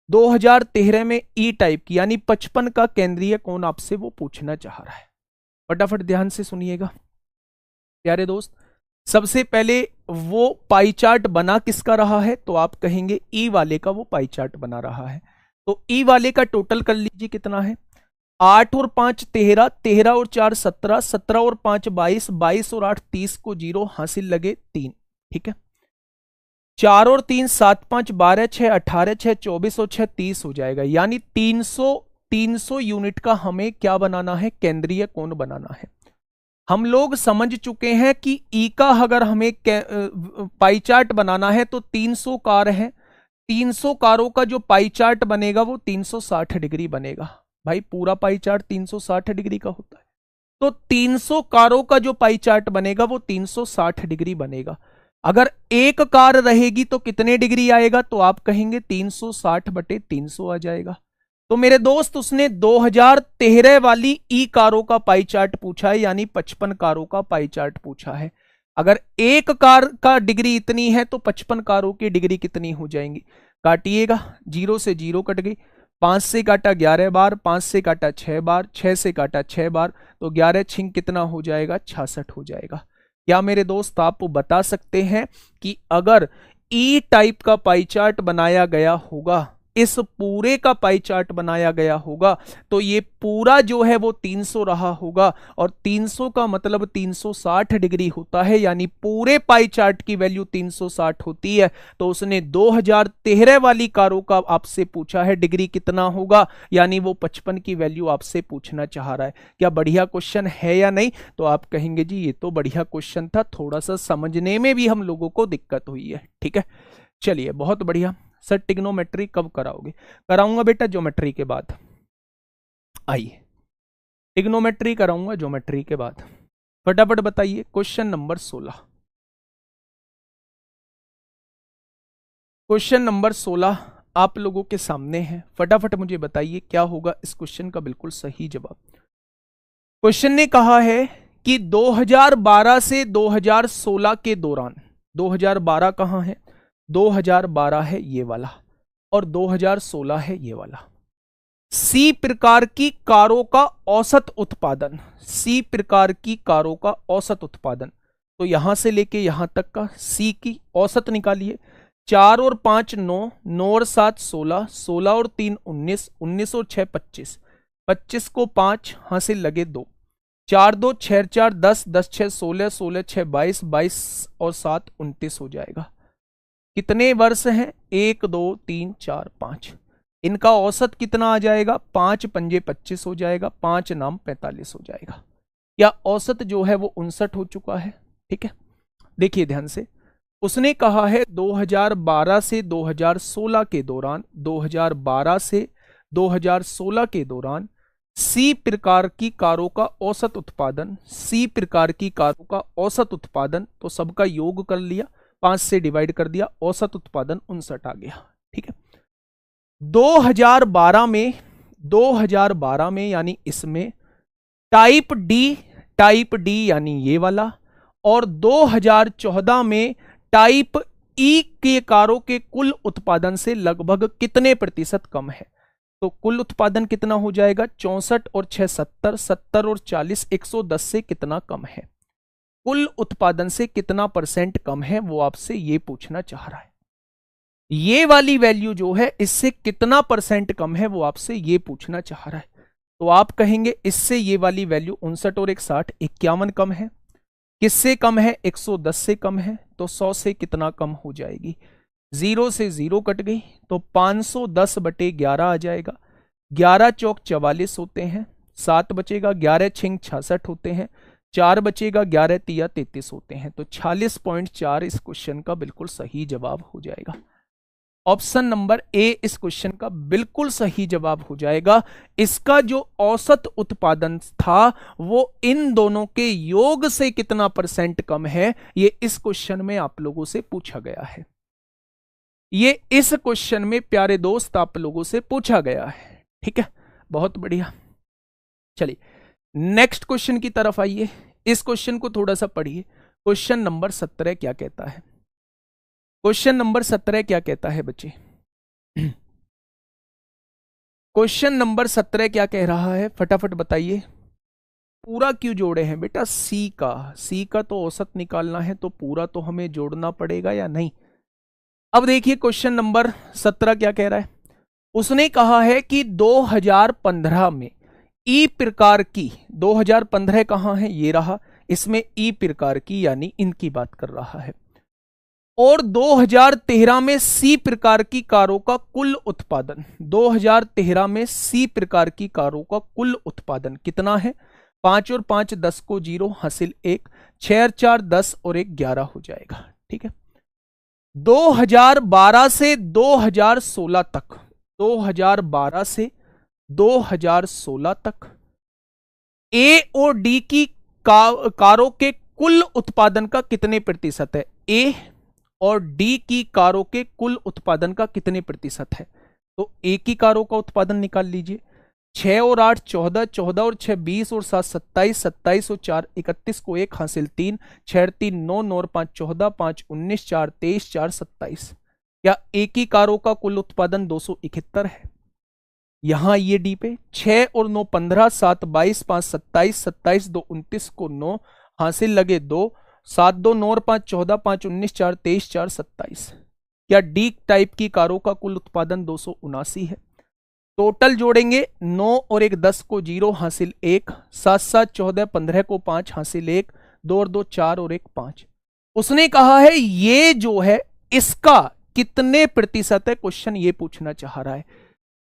2013 में ई टाइप की यानी 55 का केंद्रीय कोण आपसे वो पूछना चाह रहा है। फटाफट ध्यान से सुनिएगा प्यारे दोस्त। सबसे पहले वो पाई चार्ट बना किसका रहा है? तो आप कहेंगे ई वाले का वो पाई चार्ट बना रहा है। तो ई वाले का टोटल कर लीजिए कितना है? 8 और 5 13, 13 और 4 17, 17 और 5 22, 22 और 8 30 को 0 हासिल लगे 3। ठीक है, 4 और 3 7 5 12 6 18 6 24 और 6 30 हो जाएगा। यानी 300 यूनिट का हमें क्या बनाना है? केंद्रीय कोण बनाना है। हम लोग समझ चुके हैं कि ई का अगर हमें पाई चार्ट बनाना है तो 300 कार है, 300 कारों का जो पाई चार्ट बनेगा वो 360 डिग्री बनेगा। भाई पूरा पाई चार्ट 360 डिग्री का होता है, तो 300 कारों का जो पाई चार्ट बनेगा वो 360 डिग्री बनेगा। अगर एक कार रहेगी तो कितने डिग्री आएगा? तो आप कहेंगे 360/300 आ जाएगा। तो मेरे दोस्त उसने 2013 वाली ई कारों का पाई चार्ट पूछा है, यानी 55 कारों का पाई चार्ट पूछा है। अगर एक कार का डिग्री इतनी है तो 55 कारों की डिग्री कितनी हो जाएंगी? काटिएगा, 0 से 0 कट गई, 5 से काटा 11 बार, 5 से काटा 6 बार, 6 से काटा 6 बार, तो 11 छिंग कितना हो जाएगा? 66 हो जाएगा। क्या मेरे दोस्त आप बता सकते हैं कि अगर ई टाइप का पाई चार्ट बनाया गया होगा, इस पूरे का पाई चार्ट बनाया गया होगा, तो ये पूरा जो है वो 300 रहा होगा, और 300 का मतलब 360 डिग्री होता है, यानी पूरे पाई चार्ट की वैल्यू 360 होती है। तो उसने 2013 वाली कारों का आपसे पूछा है डिग्री कितना होगा, यानी वो 55 की वैल्यू आपसे पूछना चाह रहा है। क्या बढ़िया क्वेश्चन है या नहीं? तो आप कहेंगे जी ये तो बढ़िया क्वेश्चन था, थोड़ा सा समझने में भी हम लोगों को दिक्कत हुई है। ठीक है, चलिए बहुत बढ़िया। सर टिग्नोमेट्री कब कराओगे? कराऊंगा बेटा ज्योमेट्री के बाद। आइए, टिग्नोमेट्री कराऊंगा ज्योमेट्री के बाद। फटाफट बताइए क्वेश्चन नंबर 16। क्वेश्चन नंबर 16 आप लोगों के सामने है। फटाफट मुझे बताइए क्या होगा इस क्वेश्चन का बिल्कुल सही जवाब। क्वेश्चन ने कहा है कि 2012 से 2016 के दौरान, 2012 कहां है? 2012 है ये वाला, और 2016 है ये वाला। सी प्रकार की कारों का औसत उत्पादन, सी प्रकार की कारों का औसत उत्पादन, तो यहां से लेके यहां तक का सी की औसत निकालिए। 4 और 5 9, 9 और 7 16, 16 और 3 19, 19 और 6 25, 25 को 5 हासिल लगे 2, 4 2 6 4 10, 10 6 16, 16 6 22, 22 और 7 29 हो जाएगा। कितने वर्ष हैं? 1 2 3 4 5। इनका औसत कितना आ जाएगा? 5 पंजे 25 हो जाएगा, 5 नाम 45 हो जाएगा। या औसत जो है वो 59 हो चुका है। ठीक है, देखिए ध्यान से, उसने कहा है 2012 से 2016 के दौरान, 2012 से 2016 के दौरान सी प्रकार की कारों का औसत उत्पादन, सी प्रकार की कारों का औसत उत्पादन, तो सबका योग कर लिया, 5 से डिवाइड कर दिया, औसत उत्पादन 59 आ गया। ठीक है, 2012 में यानी इसमें टाइप डी यानी ये वाला, और 2014 में टाइप ई के कारों के कुल उत्पादन से लगभग कितने प्रतिशत कम है? तो कुल उत्पादन कितना हो जाएगा? 64 और 6 70, 70 और 40 110 से कितना कम है? कुल उत्पादन से कितना परसेंट कम है, वो आपसे ये पूछना चाह रहा है। ये वाली वैल्यू जो है इससे कितना परसेंट कम है, वो आपसे ये पूछना चाह रहा है। तो आप कहेंगे इससे ये वाली वैल्यू 59 और 60 51 कम है। किससे कम है? 110 से कम है। तो 100 से कितना कम हो जाएगी? 0 से 0 कट गई, तो 510/11 आ जाएगा। 11 चौक 44 होते हैं, 7 बचेगा, 11 छिंग 66 होते हैं, 4 बचेगा, 11 तिया 33 होते हैं। तो 46.4 इस क्वेश्चन का बिल्कुल सही जवाब हो जाएगा। ऑप्शन नंबर ए इस क्वेश्चन का बिल्कुल सही जवाब हो जाएगा। इसका जो औसत उत्पादन था वो इन दोनों के योग से कितना परसेंट कम है, ये इस क्वेश्चन में आप लोगों से पूछा गया है। ये इस क्वेश्चन में प्यारे दोस्त आप लोगों से पूछा गया है। ठीक है, बहुत बढ़िया। चलिए नेक्स्ट क्वेश्चन की तरफ आइए। इस क्वेश्चन को थोड़ा सा पढ़िए। क्वेश्चन नंबर 17 क्या कहता है? क्वेश्चन नंबर 17 क्या कहता है बच्चे? क्वेश्चन नंबर 17 क्या कह रहा है, फटाफट बताइए। पूरा क्यों जोड़े हैं बेटा? सी का तो औसत निकालना है, तो पूरा तो हमें जोड़ना पड़ेगा या नहीं? अब देखिए क्वेश्चन नंबर 17 क्या कह रहा है। उसने कहा है कि 2015 में ई प्रकार की, 2015 कहां है? ये रहा, इसमें ई प्रकार की यानी इनकी बात कर रहा है। और 2013 में सी प्रकार की कारों का कुल उत्पादन, 2013 में सी प्रकार की कारों का कुल उत्पादन कितना है? 5 और 5 10 को 0 हासिल 1, 6 और 4 10 और 1 11 हो जाएगा। ठीक है, 2012 से 2016 तक, 2012 से 2016 तक ए और डी की कारों के कुल उत्पादन का कितने प्रतिशत है? ए और डी की कारों के कुल उत्पादन का कितने प्रतिशत है? तो ए की कारों का उत्पादन निकाल लीजिए। 6 और 8 14, 14 और 6 20 और 7 27, 27 और 4 31 को 1 हासिल 3, 6 3 9, 9 और 5 14, 5 19, 4 23, 4 27। क्या ए की कारों का कुल उत्पादन 271 है? यहां ये डी पे 6 और 9 15, 7 22, 5 27, 27 2 29 को 9 हासिल लगे 2, 7 2 9 और 5 14, 5 19, 4 23, 4 27। क्या डी टाइप की कारों का कुल उत्पादन 279 है? टोटल जोड़ेंगे 9 और 1 10 को 0 हासिल 1, 7 7 14 15 को 5 हासिल 1, 2 और 2 4 और 1 5। उसने कहा है ये जो है इसका कितने प्रतिशत है, क्वेश्चन ये पूछना चाह रहा है।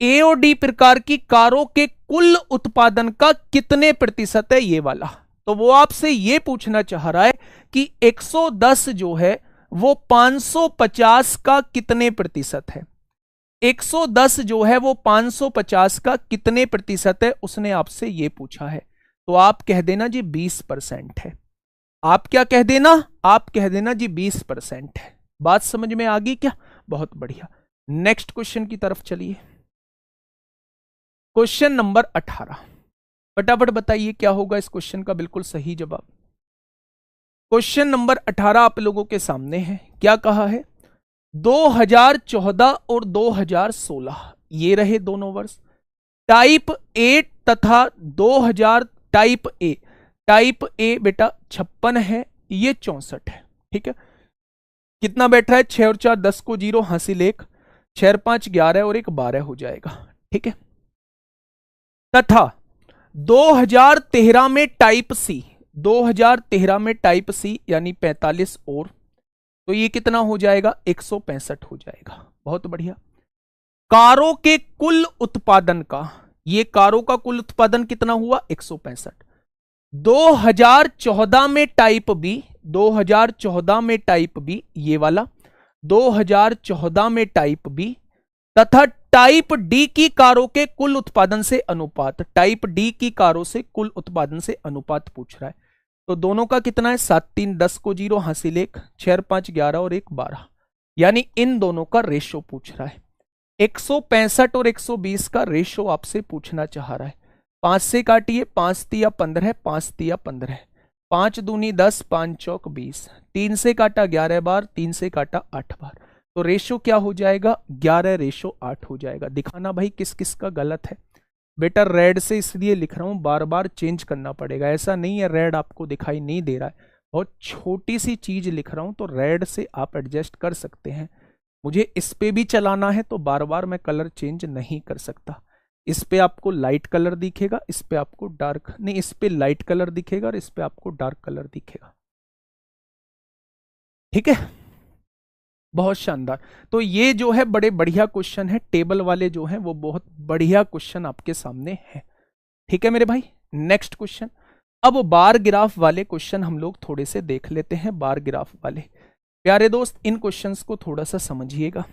ए और डी प्रकार की कारों के कुल उत्पादन का कितने प्रतिशत है ये वाला, तो वो आपसे ये पूछना चाह रहा है कि 110 जो है वो 550 का कितने प्रतिशत है? 110 जो है वो 550 का कितने प्रतिशत है, उसने आपसे ये पूछा है। तो आप कह देना जी 20% है। आप क्या कह देना? आप कह देना जी 20% है। बात समझ में आ गई क्या? बहुत बढ़िया। नेक्स्ट क्वेश्चन की तरफ चलिए। क्वेश्चन नंबर 18, फटाफट बताइए क्या होगा इस क्वेश्चन का बिल्कुल सही जवाब। क्वेश्चन नंबर 18 आप लोगों के सामने है। क्या कहा है? 2014 और 2016 ये रहे दोनों वर्ष। टाइप ए तथा 2000 टाइप ए बेटा 56 है, ये 64 है। ठीक है, कितना बैठ रहा है, 6 और 4 10 को 0, हासिल 1, 6 और 5 11 और 1 12 हो जाएगा। ठीक है, तथा 2013 में टाइप सी, 2013 में टाइप सी यानी 45 और, तो ये कितना हो जाएगा, 165 हो जाएगा। बहुत बढ़िया। कारों के कुल उत्पादन का, ये कारों का कुल उत्पादन कितना हुआ, 165। 2014 में टाइप बी, 2014 में टाइप बी, ये वाला 2014 में टाइप बी तथा टाइप डी की कारों के कुल उत्पादन से अनुपात, टाइप डी की कारों से कुल उत्पादन से अनुपात पूछ रहा है। तो दोनों का कितना है, 7 3 10 को 0, हासिल 1, 6 और 5 11 और 1 12, यानी इन दोनों का रेशो पूछ रहा है। 165 और 120 का रेशो आपसे पूछना चाह रहा है। 5 से काटिए, 5 तिया 15, 5 तिया 15, 5 दूनी 10, 5 चौक 20, 3 से काटा 11 बार, 3 से काटा 8 बार, तो रेशो क्या हो जाएगा, 11:8 हो जाएगा। दिखाना भाई किस किस का गलत है। बेटा रेड से इसलिए लिख रहा हूं, बार बार चेंज करना पड़ेगा, ऐसा नहीं है रेड आपको दिखाई नहीं दे रहा है, बहुत छोटी सी चीज लिख रहा हूं, तो रेड से आप एडजस्ट कर सकते हैं। मुझे इस पे भी चलाना है तो बार बार मैं कलर चेंज नहीं कर सकता। इस पे आपको लाइट कलर दिखेगा, इस पे आपको डार्क, नहीं इस पे लाइट कलर दिखेगा और इस पे आपको डार्क कलर दिखेगा। ठीक है, बहुत शानदार। तो ये जो है बड़े बढ़िया क्वेश्चन है, टेबल वाले जो हैं वो बहुत बढ़िया क्वेश्चन आपके सामने है। ठीक है मेरे भाई, नेक्स्ट क्वेश्चन। अब बार ग्राफ वाले क्वेश्चन हम लोग थोड़े से देख लेते हैं। बार ग्राफ वाले प्यारे दोस्त, इन क्वेश्चंस को थोड़ा सा समझिएगा।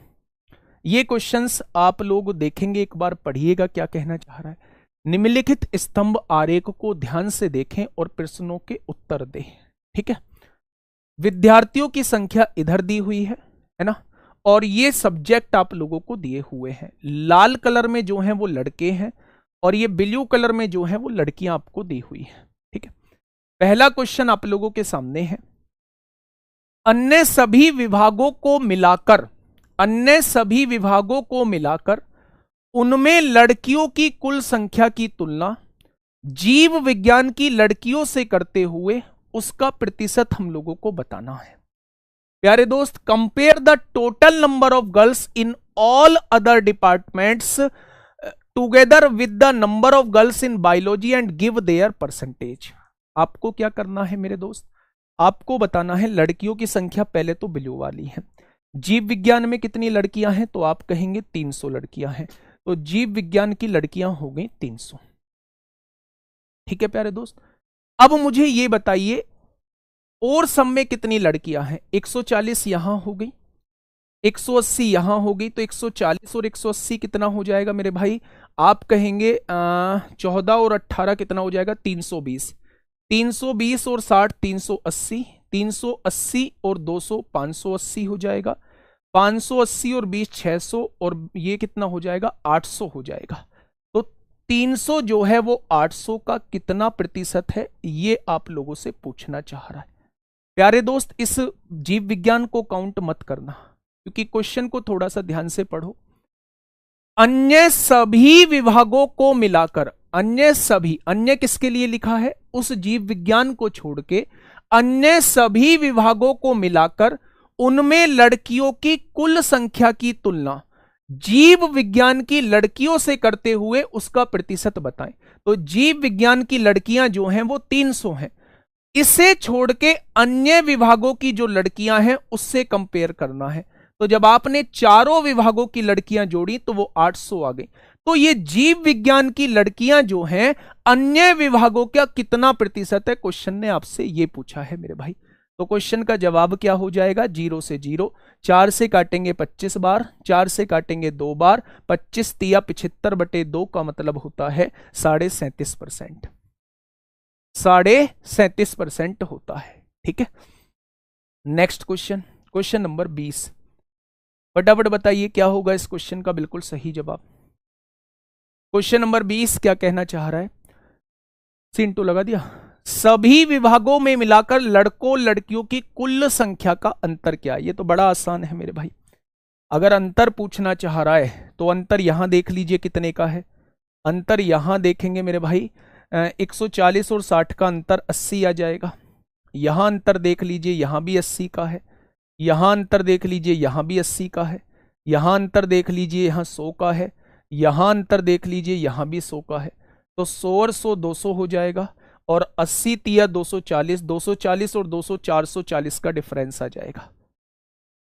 ये क्वेश्चंस आप लोग देखेंगे, एक बार पढ़िएगा क्या कहना चाह रहा है। निम्नलिखित स्तंभ आरेख को ध्यान से देखें और प्रश्नों के उत्तर दें। ठीक है, विद्यार्थियों की संख्या इधर दी हुई है ना, और ये सब्जेक्ट आप लोगों को दिए हुए हैं। लाल कलर में जो है वो लड़के हैं और ये ब्लू कलर में जो है वो लड़कियां आपको दी हुई है। ठीक है, पहला क्वेश्चन आप लोगों के सामने है, अन्य सभी विभागों को मिलाकर, अन्य सभी विभागों को मिलाकर उनमें लड़कियों की कुल संख्या की तुलना जीव विज्ञान की लड़कियों से करते हुए उसका प्रतिशत हम लोगों को बताना है। प्यारे दोस्त, compare the total number of girls in all other departments together with the number of girls in biology and give their percentage. आपको क्या करना है मेरे दोस्त, आपको बताना है लड़कियों की संख्या, पहले तो ब्लू वाली है। जीव विज्ञान में कितनी लड़कियां हैं, तो आप कहेंगे 300 लड़कियां हैं, तो जीव विज्ञान की लड़कियां हो गई 300। ठीक है प्यारे दोस्त, अब मुझे ये बताइए और सब में कितनी लड़कियां हैं। 140 यहां हो गई, 180 यहां हो गई, तो 140 और 180 कितना हो जाएगा मेरे भाई, आप कहेंगे 14 और 18 कितना हो जाएगा, 320। 320 और 60 380, 380 और 200 580 हो जाएगा, 580 और 20 600, और ये कितना हो जाएगा, 800 हो जाएगा। तो 300 जो है वो 800 का कितना प्रतिशत है, ये आप लोगों से पूछना चाह रहा है। प्यारे दोस्त, इस जीव विज्ञान को काउंट मत करना, क्योंकि क्वेश्चन को थोड़ा सा ध्यान से पढ़ो। अन्य सभी विभागों को मिलाकर, अन्य सभी, अन्य किसके लिए लिखा है, उस जीव विज्ञान को छोड़ के अन्य सभी विभागों को मिलाकर उनमें लड़कियों की कुल संख्या की तुलना जीव विज्ञान की लड़कियों से करते हुए उसका प्रतिशत बताएं। तो जीव विज्ञान की लड़कियां जो हैं वो 300 हैं, इसे छोड़ के अन्य विभागों की जो लड़कियां हैं उससे कंपेयर करना है। तो जब आपने चारों विभागों की लड़कियां जोड़ी तो वो 800 आ गई। तो ये जीव विज्ञान की लड़कियां जो हैं अन्य विभागों का कितना प्रतिशत है, क्वेश्चन ने आपसे ये पूछा है मेरे भाई। तो क्वेश्चन का जवाब क्या हो जाएगा, 0 से 0, 4 से काटेंगे 25 बार, 4 से काटेंगे 2 बार, 25 तिया 75/2 का मतलब होता है 37.5%, 37.5% होता है। ठीक है, नेक्स्ट क्वेश्चन, क्वेश्चन नंबर 20। फटाफट बताइए क्या होगा इस क्वेश्चन का बिल्कुल सही जवाब। क्वेश्चन नंबर 20 क्या कहना चाह रहा है, सीन तो लगा दिया। सभी विभागों में मिलाकर लड़कों लड़कियों की कुल संख्या का अंतर क्या है। ये तो बड़ा आसान है मेरे भाई, अगर अंतर पूछना चाह रहा है तो अंतर यहां देख लीजिए कितने का है। अंतर यहां देखेंगे मेरे भाई, 140 और 60 का अंतर 80 आ जाएगा। यहां अंतर देख लीजिए, यहां भी 80 का है। यहाँ अंतर देख लीजिए, यहाँ भी 80 का है, यहाँ अंतर देख लीजिए, यहाँ 100 का है, यहाँ अंतर देख लीजिए, यहाँ भी 100 का है। तो 100 और 100 200 हो जाएगा, और 80 तिया 240, 240 और 200 440 का डिफरेंस आ जाएगा।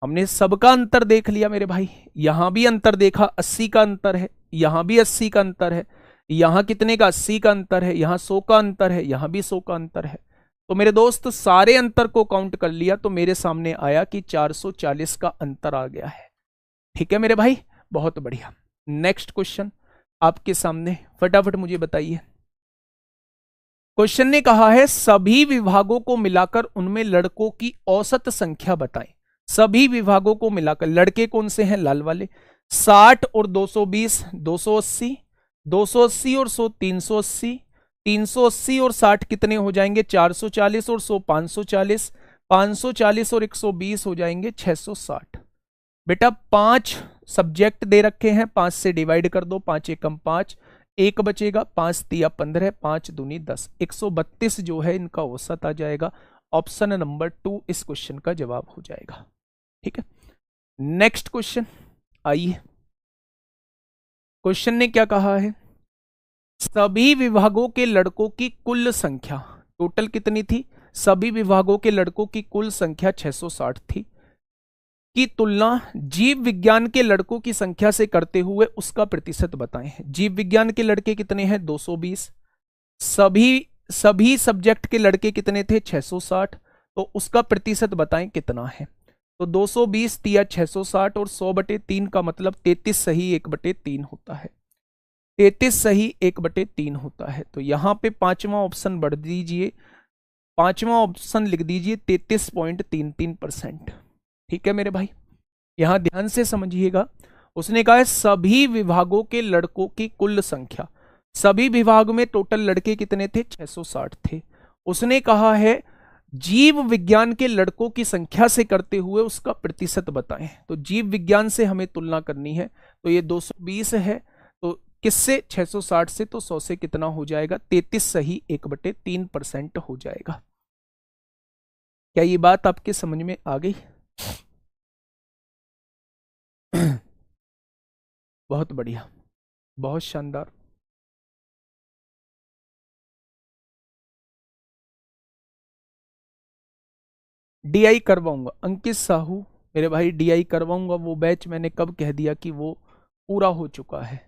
हमने सबका अंतर देख लिया मेरे भाई, यहां भी अंतर देखा, 80 का अंतर है, यहां भी 80 का अंतर है, यहां कितने का, 80 का अंतर है, यहां 100 का अंतर है, यहां भी 100 का अंतर है। तो मेरे दोस्त सारे अंतर को काउंट कर लिया तो मेरे सामने आया कि 440 का अंतर आ गया है। ठीक है मेरे भाई, बहुत बढ़िया। नेक्स्ट क्वेश्चन आपके सामने, फटाफट मुझे बताइए। क्वेश्चन ने कहा है सभी विभागों को मिलाकर उनमें लड़कों की औसत संख्या बताएं। सभी विभागों को मिलाकर, लड़के कौन से हैं, लाल वाले, 60 और 220 280, 280 और 100 380, 380 और 60 कितने हो जाएंगे, 440 और 100 540, 540 और 120 हो जाएंगे 660। बेटा 5 सब्जेक्ट दे रखे हैं, 5 से डिवाइड कर दो, 5 एकम 5, एक बचेगा, 5 तिया 15, 5 दूनी 10, 132 जो है इनका औसत आ जाएगा। ऑप्शन नंबर 2 इस क्वेश्चन का जवाब हो जाएगा। ठीक है, नेक्स्ट क्वेश्चन आइए। क्वेश्चन ने क्या कहा है, सभी विभागों के लड़कों की कुल संख्या टोटल कितनी थी, सभी विभागों के लड़कों की कुल संख्या 660 थी, की तुलना जीव विज्ञान के लड़कों की संख्या से करते हुए उसका प्रतिशत बताएं। जीव विज्ञान के लड़के कितने हैं, 220, सभी सब्जेक्ट के लड़के कितने थे, 660, तो उसका प्रतिशत बताएं कितना है। तो 220 तिया 660 और 100/3 का मतलब 33 सही 1/3 होता है, 33 सही 1/3 होता है। तो यहां पे पांचवा ऑप्शन बढ़ दीजिए, पांचवा ऑप्शन लिख दीजिए 33.33%। ठीक है मेरे भाई, यहां ध्यान से समझिएगा। उसने कहा है सभी विभागों के लड़कों की कुल संख्या, सभी विभाग में टोटल लड़के कितने थे, 660 थे। उसने कहा है जीव विज्ञान के लड़कों की संख्या से करते हुए उसका प्रतिशत बताएं। तो जीव विज्ञान से हमें तुलना करनी है, तो ये 220 है, तो किससे, 660 से, तो 100 से कितना हो जाएगा, 33 सही 1/3% हो जाएगा। क्या ये बात आपके समझ में आ गई? बहुत बढ़िया, बहुत शानदार। डीआई करवाऊंगा अंकित साहू, मेरे भाई डीआई करवाऊंगा। वो बैच मैंने कब कह दिया कि वो पूरा हो चुका है,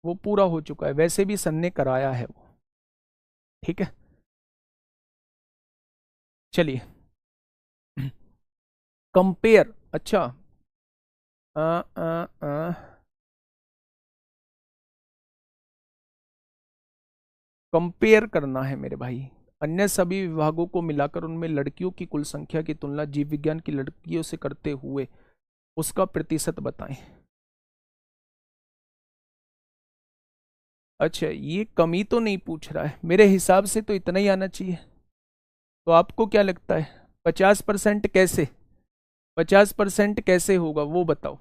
वो पूरा हो चुका है, वैसे भी सन ने कराया है वो। ठीक है, चलिए। कंपेयर, अच्छा आ, आ, आ, कंपेयर करना है मेरे भाई, अन्य सभी विभागों को मिलाकर उनमें लड़कियों की कुल संख्या की तुलना जीव विज्ञान की लड़कियों से करते हुए उसका प्रतिशत बताएं। अच्छा, ये कमी तो नहीं पूछ रहा है, मेरे हिसाब से तो इतना ही आना चाहिए। तो आपको क्या लगता है 50% कैसे, 50% कैसे होगा वो बताओ।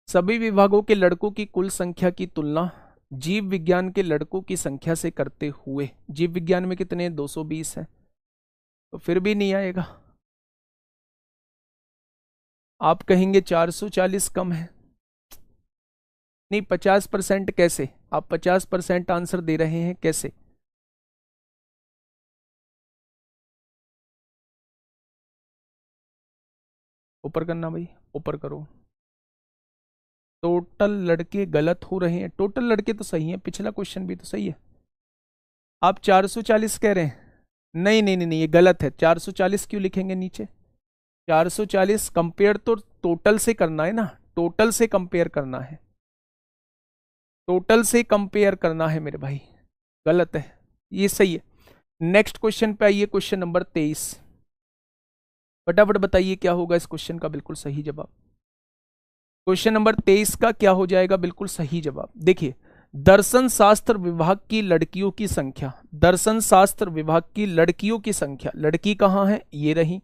सभी विभागों के लड़कों की कुल संख्या की तुलना जीव विज्ञान के लड़कों की संख्या से करते हुए, जीव विज्ञान में कितने 220 है, तो फिर भी नहीं आएगा। आप कहेंगे 440 कम है, नहीं 50% कैसे, आप 50% आंसर दे रहे हैं कैसे। ऊपर करना भाई, ऊपर करो। टोटल लड़के गलत हो रहे हैं, टोटल लड़के तो सही हैं, पिछला क्वेश्चन भी तो सही है। आप 440 कह रहे हैं, नहीं नहीं नहीं नहीं, ये गलत है। 440 क्यों लिखेंगे नीचे, 440 कंपेयर तो टोटल से करना है ना, टोटल से कंपेयर करना है, टोटल से कंपेयर करना है मेरे भाई, गलत है, ये सही है। नेक्स्ट क्वेश्चन पे आइए, क्वेश्चन नंबर 23। फटाफट बताइए क्या होगा इस क्वेश्चन का बिल्कुल सही जवाब। क्वेश्चन नंबर 23 का क्या हो जाएगा बिल्कुल सही जवाब, देखिए। दर्शन शास्त्र विभाग की लड़कियों की संख्या, दर्शन शास्त्र विभाग की लड़कियों की संख्या, लड़की कहाँ है, ये रही,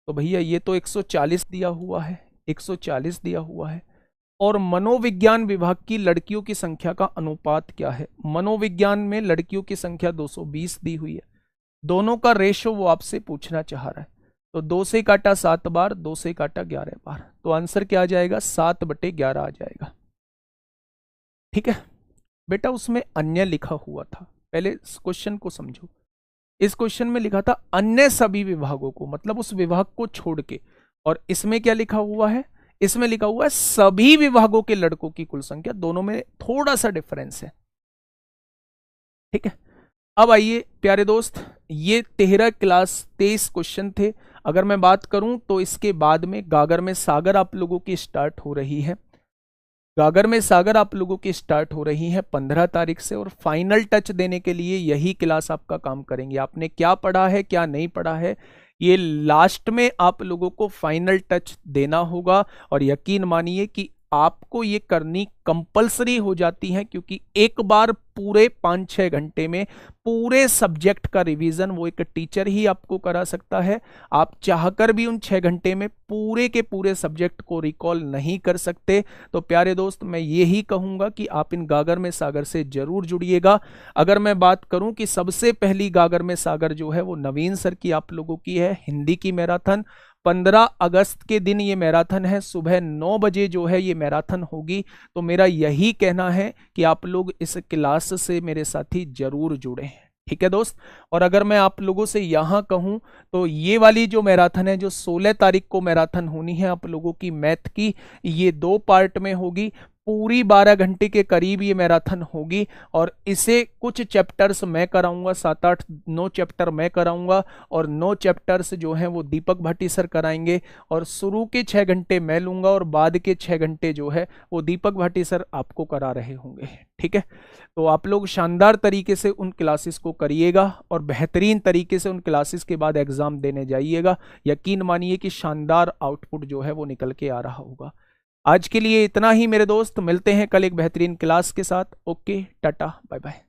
तो भैया ये तो 140 दिया हुआ है, 140 दिया हुआ है। और मनोविज्ञान विभाग की लड़कियों की संख्या का अनुपात क्या है, मनोविज्ञान में लड़कियों की संख्या 220 दी हुई है, दोनों का रेशो वो आपसे पूछना चाह रहा है। तो 2 से काटा 7 बार, 2 से काटा 11 बार, तो आंसर क्या आ जाएगा? 7/11 आ जाएगा। ठीक है बेटा, उसमें अन्य लिखा हुआ था, पहले इस क्वेश्चन को समझो। इस क्वेश्चन में लिखा था अन्य सभी विभागों को, मतलब उस विभाग को छोड़ के। और इसमें क्या लिखा हुआ है? इसमें लिखा हुआ है सभी विभागों के लड़कों की कुल संख्या। दोनों में थोड़ा सा डिफरेंस है। ठीक है, अब आइए प्यारे दोस्त, ये 13 क्लास 23 क्वेश्चन थे। अगर मैं बात करूं तो इसके बाद में गागर में सागर आप लोगों की स्टार्ट हो रही है। गागर में सागर आप लोगों की स्टार्ट हो रही है 15 तारीख से, और फाइनल टच देने के लिए यही क्लास आपका काम करेंगे। आपने क्या पढ़ा है, क्या नहीं पढ़ा है, ये लास्ट में आप लोगों को फाइनल टच देना होगा। और यकीन मानिए कि आपको ये करनी कंपलसरी हो जाती है, क्योंकि एक बार पूरे 5-6 घंटे में पूरे सब्जेक्ट का रिवीजन वो एक टीचर ही आपको करा सकता है। आप चाहकर भी उन 6 घंटे में पूरे के पूरे सब्जेक्ट को रिकॉल नहीं कर सकते। तो प्यारे दोस्त, मैं यही कहूंगा कि आप इन गागर में सागर से जरूर जुड़िएगा। अगर मैं बात करूं कि सबसे पहली गागर में सागर जो है वो नवीन सर की आप लोगों की है, हिंदी की मैराथन। 15 अगस्त के दिन ये मैराथन है, सुबह 9 बजे जो है ये मैराथन होगी। तो मेरा यही कहना है कि आप लोग इस क्लास से मेरे साथी जरूर जुड़े। ठीक है दोस्त, और अगर मैं आप लोगों से यहाँ कहूँ तो ये वाली जो मैराथन है, जो 16 तारीख को मैराथन होनी है आप लोगों की मैथ की, ये 2 पार्ट में होगी। पूरी 12 घंटे के करीब ये मैराथन होगी, और इसे कुछ चैप्टर्स मैं कराऊंगा, 7-8-9 चैप्टर मैं कराऊंगा, और 9 चैप्टर्स जो हैं वो दीपक भाटी सर कराएंगे। और शुरू के 6 घंटे मैं लूंगा, और बाद के 6 घंटे जो है वो दीपक भाटी सर आपको करा रहे होंगे। ठीक है, तो आप लोग शानदार तरीके से उन क्लासेस को करिएगा, और बेहतरीन तरीके से उन क्लासेस के बाद एग्जाम देने जाइएगा। यकीन मानिए कि शानदार आउटपुट जो है वो निकल के आ रहा होगा। आज के लिए इतना ही मेरे दोस्त, मिलते हैं कल एक बेहतरीन क्लास के साथ। Okay, tata, bye bye.